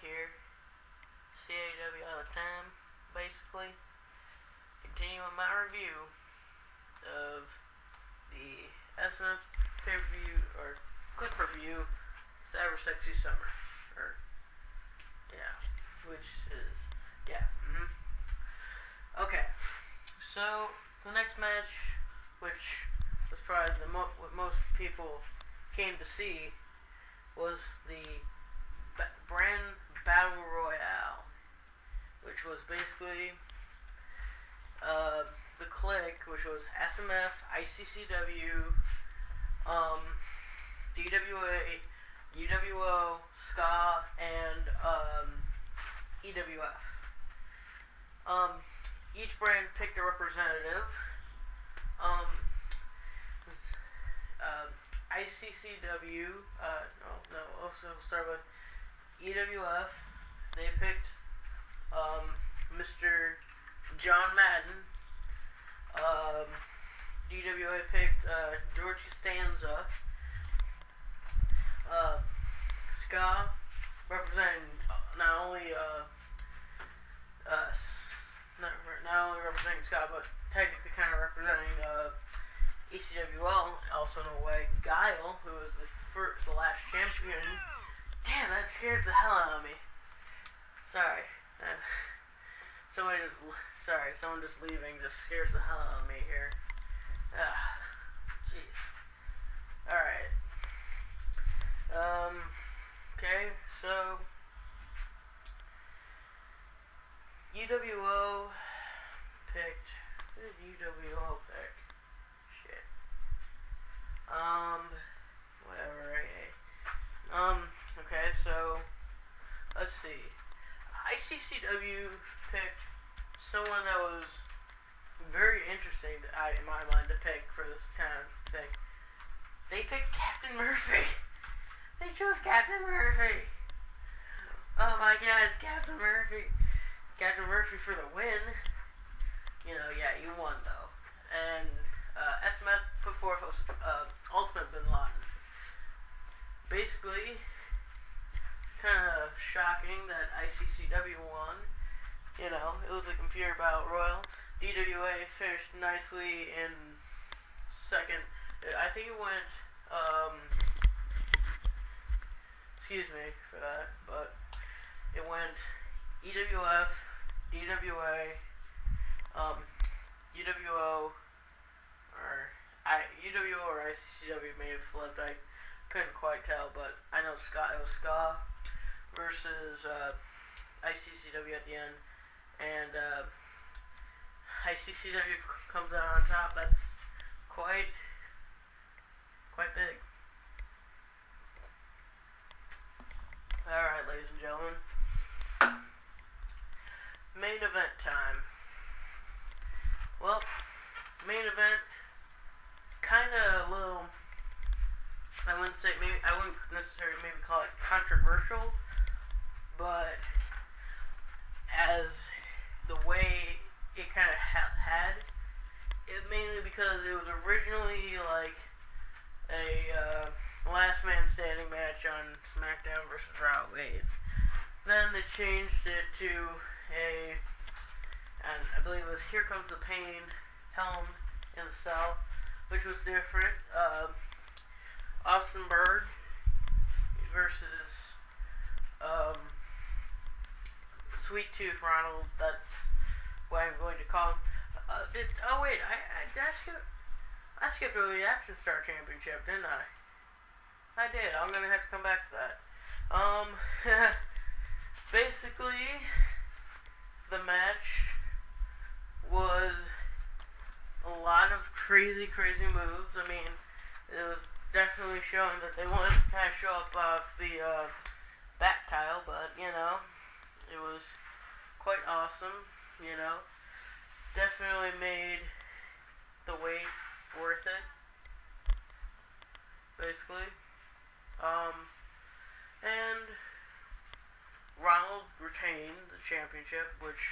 here. CAW all the time, basically. Continuing my review of the SMF pay-per-view, or clip review, CyberSexy Summer. Which is, Okay, so the next match, which was probably what most people came to see, was the brand Battle Royale, which was basically the Clique, which was SMF, ICCW, DWA, UWO, Ska, and EWF. Each brand picked a representative. ICCW, also start with EWF. They picked Mr. John Madden. DWA picked George Costanza. Ska, representing not only representing Ska, but technically kind of representing ECWL, also in a way. Guile, who was the last champion. Damn, that scares the hell out of me. Sorry. Someone just leaving just scares the hell out of me here. Jeez. Alright. Okay, so UWO picked. Who did UWO pick? Shit. Whatever. Okay, so let's see. ICCW picked someone that was very interesting, in my mind, to pick for this kind of thing. They picked Captain Murphy. They chose Captain Murphy. Oh my God, it's Captain Murphy. Captain Murphy for the win. You won though. And SMF put forth Ultimate Bin Laden. Basically, kind of shocking that ICCW won. It was a computer battle royal. DWA finished nicely in second. I think it went, excuse me for that, but it went EWF, DWA, UWO, or ICCW may have flipped. I couldn't quite tell, but I know it was Ska versus ICCW at the end, and ICCW comes out on top. That's quite big. Alright, ladies and gentlemen. Main event time. Well, main event, kinda a little, I wouldn't necessarily maybe call it controversial, but as the way it kind of had, it mainly because it was originally like a last man standing match on SmackDown versus Raw 08. Then they changed it to and I believe it was Here Comes the Pain, Helm in the Cell, which was different. Austin Bird versus Sweet Tooth Ronald. That's what I'm going to call him. I skipped over the Action Star Championship, didn't I? I did. I'm gonna have to come back to that. Basically, the match was a lot of crazy moves. I mean, it was definitely showing that they wanted to kind of show up off the back tile, but it was quite awesome. Definitely made the wait worth it, basically. And Ronald retained the championship, which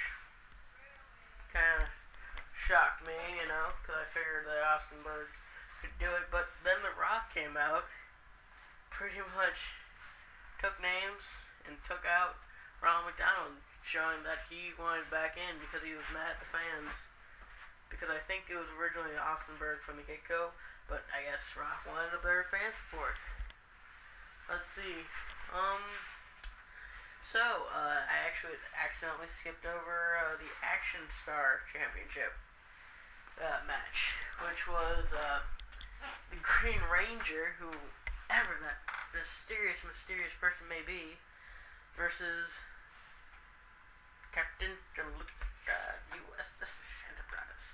kind of shocked me, because I figured that Austin Bird could do it. But then The Rock came out, pretty much took names and took out Ronald McDonald showing that he wanted back in because he was mad at the fans. Because I think it was originally Austenberg from the get-go, but I guess Rock wanted a better fan support. Let's see. I actually accidentally skipped over the Action Star Championship match, which was the Green Ranger, whoever that mysterious person may be, versus Captain Jean-Luc USS Enterprise.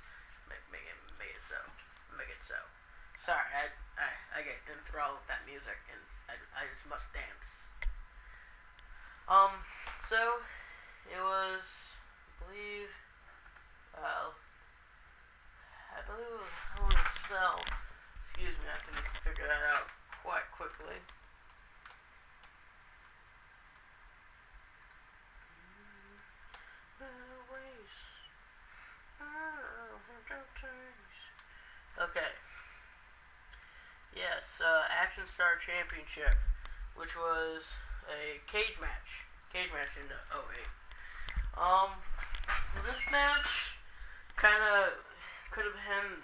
Make it so. Make it so. Sorry, I get enthralled with that music, and I just must dance. So it was, I believe it was Hell in a Cell. Excuse me, I can figure that out quite quickly. Okay. Yes, Action Star Championship, which was a cage match in 08. This match kind of could have been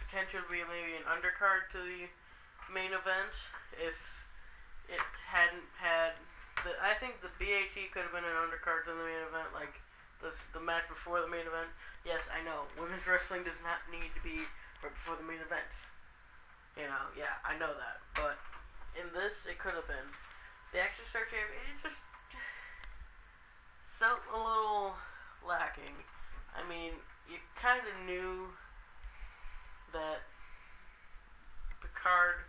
potential to be maybe an undercard to the main event if it hadn't had I think the BAT could have been an undercard to the main event, like the match before the main event. Yes, I know women's wrestling does not need to be right before the main event. Yeah, I know that, but in this it could have been. The Action Star Champion, it just felt a little lacking. I mean, you kind of knew that Picard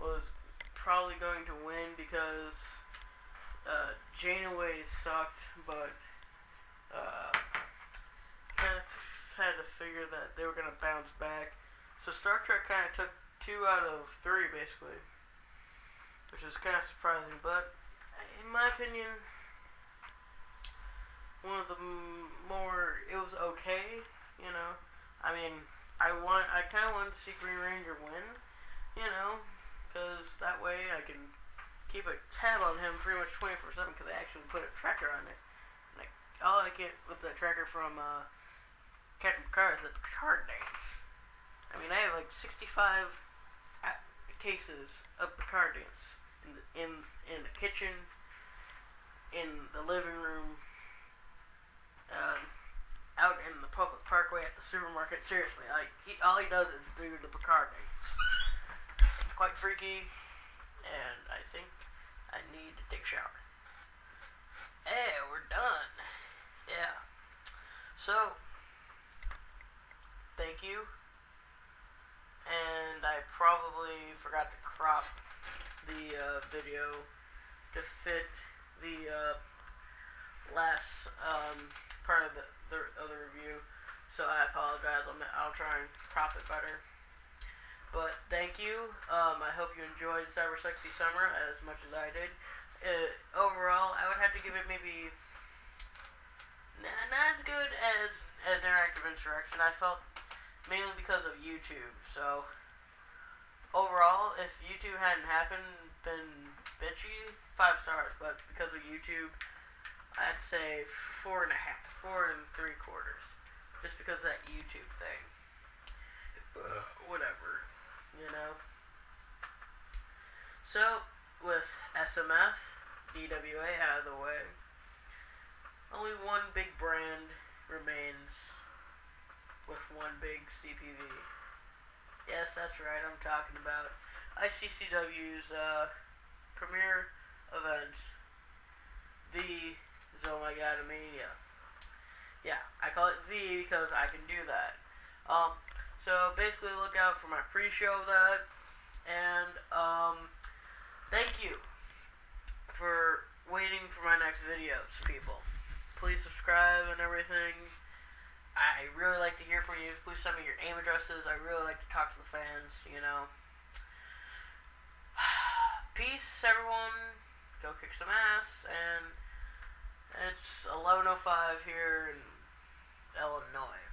was probably going to win because Janeway sucked, but kind of had to figure that they were going to bounce back. So Star Trek kind of took 2 out of 3 basically, which is kind of surprising, but in my opinion, one of the it was okay, I mean, I kind of wanted to see Green Ranger win, because that way I can keep a tab on him pretty much 24/7, because I actually put a tracker on it. And all I get with the tracker from Captain Picard is the Picard dance. I mean, I have like 65 cases of Picard dance in the kitchen, in the living room, out in the public parkway, at the supermarket. Seriously, all he does is do the Picard dance. It's quite freaky, and I think I need to take a shower. Hey, we're done. Yeah. So, thank you. And I probably forgot to crop the video to fit the last part of the review, so I apologize. I'll try and crop it better. But thank you. I hope you enjoyed CyberSexy Summer as much as I did. Overall, I would have to give it maybe not as good as Interactive Insurrection. I felt mainly because of YouTube. So overall, if YouTube hadn't happened, been bitchy, 5 stars. But because of YouTube, I'd say 4.5, 4 3/4, just because of that YouTube thing. Whatever, So with SMF, DWA out of the way, only one big brand remains with one big CPV. Yes, that's right, I'm talking about ICCW's premier event, the Zomagotomania. Yeah, I call it the because I can do that. So basically look out for my pre-show of that, and thank you for waiting for my next videos, people. Please subscribe and everything. I really like to hear from you. Please send me your AIM addresses. I really like to talk to the fans, Peace, everyone. Go kick some ass. And it's 11:05 here in Illinois.